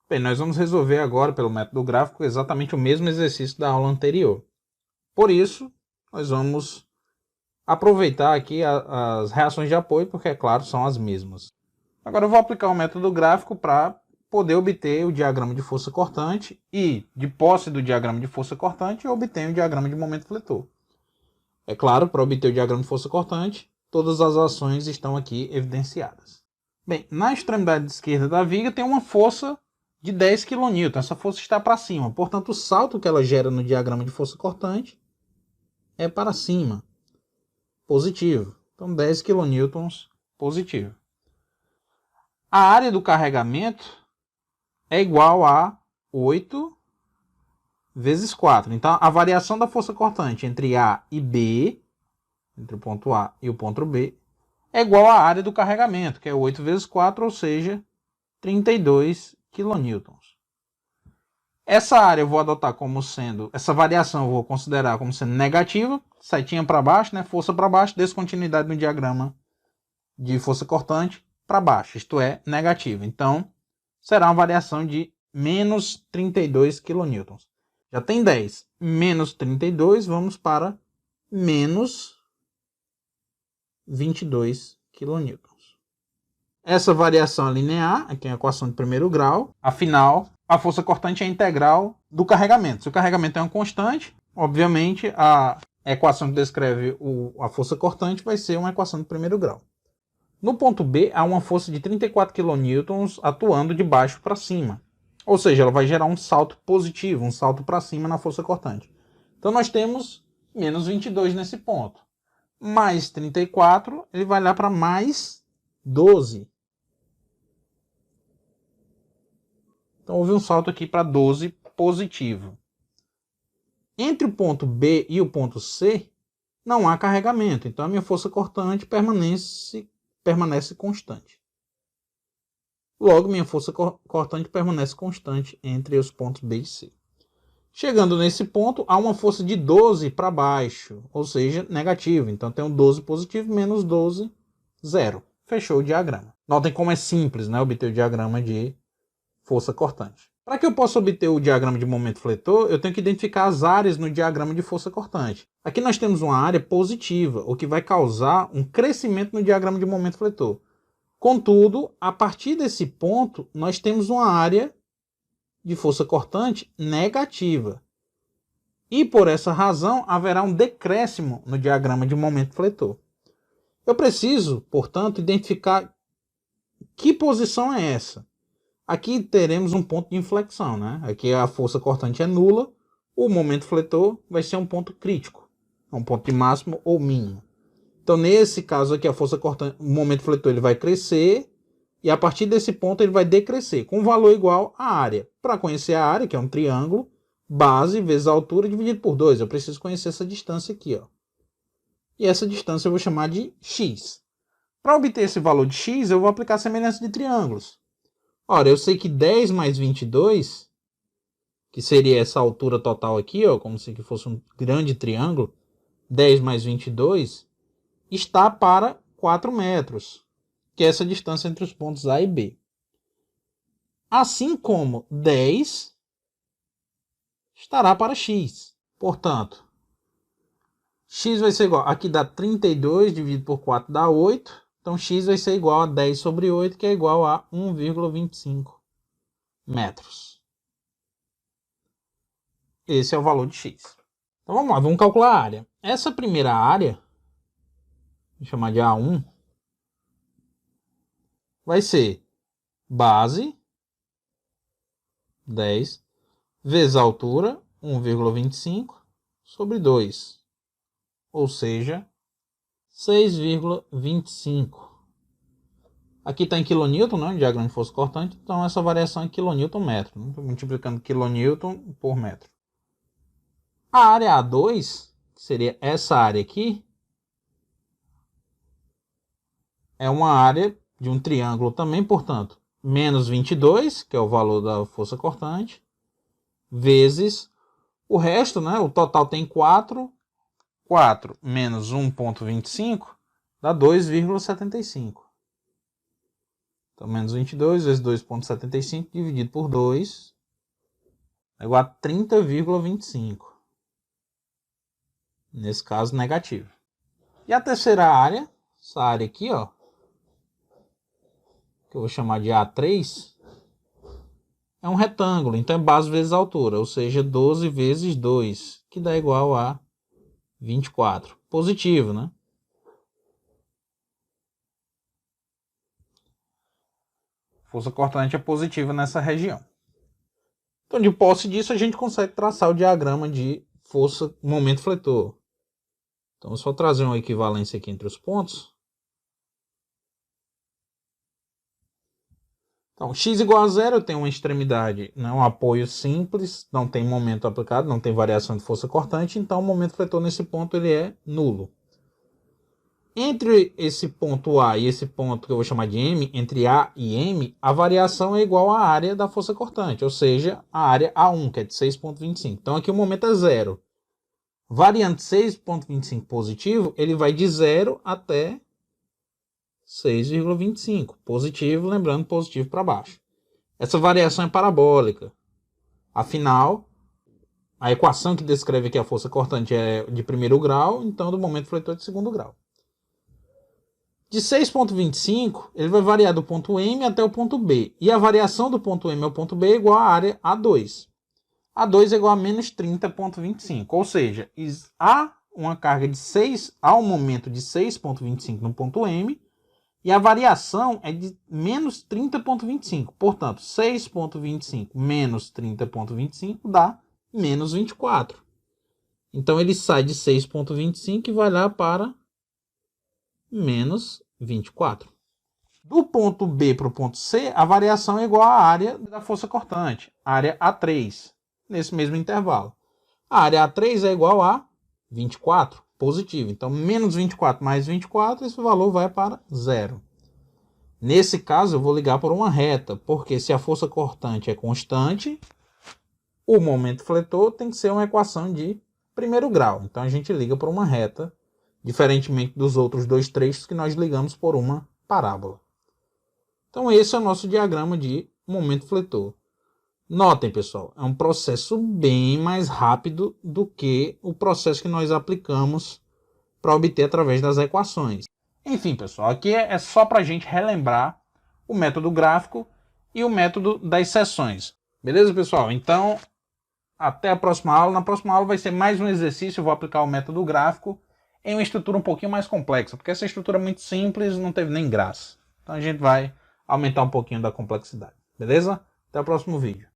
Bem, nós vamos resolver agora, pelo método gráfico, exatamente o mesmo exercício da aula anterior. Por isso, nós vamos aproveitar aqui as reações de apoio, porque, é claro, são as mesmas. Agora eu vou aplicar o método gráfico para poder obter o diagrama de força cortante e, de posse do diagrama de força cortante, eu obtenho o diagrama de momento fletor. É claro, para obter o diagrama de força cortante, todas as ações estão aqui evidenciadas. Bem, na extremidade esquerda da viga tem uma força de 10 kN. Essa força está para cima. Portanto, o salto que ela gera no diagrama de força cortante é para cima. Positivo. Então, 10 kN positivo. A área do carregamento é igual a 8 vezes 4. Então, a variação da força cortante entre A e B, entre o ponto A e o ponto B, é igual à área do carregamento, que é 8 vezes 4, ou seja, 32 kN. Essa área eu vou adotar como sendo, essa variação eu vou considerar como sendo negativa, setinha para baixo, né? Força para baixo, descontinuidade no diagrama de força cortante para baixo, isto é, negativa. Então, será uma variação de menos 32 kN. Já tem 10, menos 32, vamos para menos 22 kN. Essa variação é linear, aqui é a equação de primeiro grau. Afinal, a força cortante é a integral do carregamento. Se o carregamento é uma constante, obviamente a equação que descreve a força cortante vai ser uma equação de primeiro grau. No ponto B, há uma força de 34 kN atuando de baixo para cima. Ou seja, ela vai gerar um salto positivo, um salto para cima na força cortante. Então nós temos menos 22 nesse ponto. Mais 34, ele vai lá para mais 12. Então houve um salto aqui para 12 positivo. Entre o ponto B e o ponto C, não há carregamento. Então a minha força cortante permanece constante. Logo, minha força cortante permanece constante entre os pontos B e C. Chegando nesse ponto, há uma força de 12 para baixo, ou seja, negativo. Então tem um 12 positivo menos 12, zero. Fechou o diagrama. Notem como é simples, né, obter o diagrama de força cortante. Para que eu possa obter o diagrama de momento fletor, eu tenho que identificar as áreas no diagrama de força cortante. Aqui nós temos uma área positiva, o que vai causar um crescimento no diagrama de momento fletor. Contudo, a partir desse ponto, nós temos uma área de força cortante negativa. E por essa razão, haverá um decréscimo no diagrama de momento fletor. Eu preciso, portanto, identificar que posição é essa. Aqui teremos um ponto de inflexão, né? Aqui a força cortante é nula, o momento fletor vai ser um ponto crítico, um ponto de máximo ou mínimo. Então, nesse caso aqui, a força cortante, o momento fletor ele vai crescer e a partir desse ponto ele vai decrescer, com um valor igual à área. Para conhecer a área, que é um triângulo, base vezes a altura dividido por 2. Eu preciso conhecer essa distância aqui, ó. E essa distância eu vou chamar de x. Para obter esse valor de x, eu vou aplicar a semelhança de triângulos. Ora, eu sei que 10 mais 22, que seria essa altura total aqui, ó, como se fosse um grande triângulo, 10 mais 22, está para 4 metros, que é essa distância entre os pontos A e B. Assim como 10 estará para x. Portanto, x vai ser igual, aqui dá 32 dividido por 4 dá 8. Então, x vai ser igual a 10 sobre 8, que é igual a 1,25 metros. Esse é o valor de x. Então, vamos lá, vamos calcular a área. Essa primeira área, vou chamar de A1, vai ser base, 10, vezes a altura, 1,25, sobre 2. Ou seja, 6,25. Aqui está em quilonewton, né? Diagrama de força cortante. Então, essa variação é quilonewton metro. Né? Estou multiplicando quilonewton por metro. A área A2, que seria essa área aqui, é uma área de um triângulo também, portanto, menos 22, que é o valor da força cortante, vezes o resto, né? O total tem 4. 4 menos 1,25 dá 2,75. Então, menos 22 vezes 2,75 dividido por 2 é igual a 30,25. Nesse caso, negativo. E a terceira área, essa área aqui, ó, que eu vou chamar de A3, é um retângulo, então é base vezes altura, ou seja, 12 vezes 2, que dá igual a 24. Positivo, né? Força cortante é positiva nessa região. Então, de posse disso, a gente consegue traçar o diagrama de força momento fletor. Então, é só trazer uma equivalência aqui entre os pontos. Então, x igual a zero, eu tenho uma extremidade, né, um apoio simples, não tem momento aplicado, não tem variação de força cortante, então o momento fletor nesse ponto ele é nulo. Entre esse ponto A e esse ponto que eu vou chamar de M, entre A e M, a variação é igual à área da força cortante, ou seja, a área A1, que é de 6,25. Então aqui o momento é zero. Variando 6,25 positivo, ele vai de 0 até 6,25. Positivo, lembrando, positivo para baixo. Essa variação é parabólica. Afinal, a equação que descreve aqui a força cortante é de primeiro grau, então do momento fletor é de segundo grau. De 6,25, ele vai variar do ponto M até o ponto B. E a variação do ponto M ao ponto B é igual à área A2. A2 é igual a menos 30,25. Ou seja, há uma carga de 6, há um momento de 6,25 no ponto M, e a variação é de menos 30,25. Portanto, 6,25 menos 30,25 dá menos 24. Então, ele sai de 6,25 e vai lá para menos 24. Do ponto B para o ponto C, a variação é igual à área da força cortante, área A3, nesse mesmo intervalo. A área A3 é igual a 24, positivo. Então, menos 24 mais 24, esse valor vai para zero. Nesse caso, eu vou ligar por uma reta, porque se a força cortante é constante, o momento fletor tem que ser uma equação de primeiro grau. Então, a gente liga por uma reta, diferentemente dos outros dois trechos que nós ligamos por uma parábola. Então, esse é o nosso diagrama de momento fletor. Notem, pessoal, é um processo bem mais rápido do que o processo que nós aplicamos para obter através das equações. Enfim, pessoal, aqui é só para a gente relembrar o método gráfico e o método das seções. Beleza, pessoal? Então, até a próxima aula. Na próxima aula vai ser mais um exercício, eu vou aplicar o método gráfico em uma estrutura um pouquinho mais complexa, porque essa estrutura é muito simples, não teve nem graça. Então a gente vai aumentar um pouquinho da complexidade. Beleza? Até o próximo vídeo.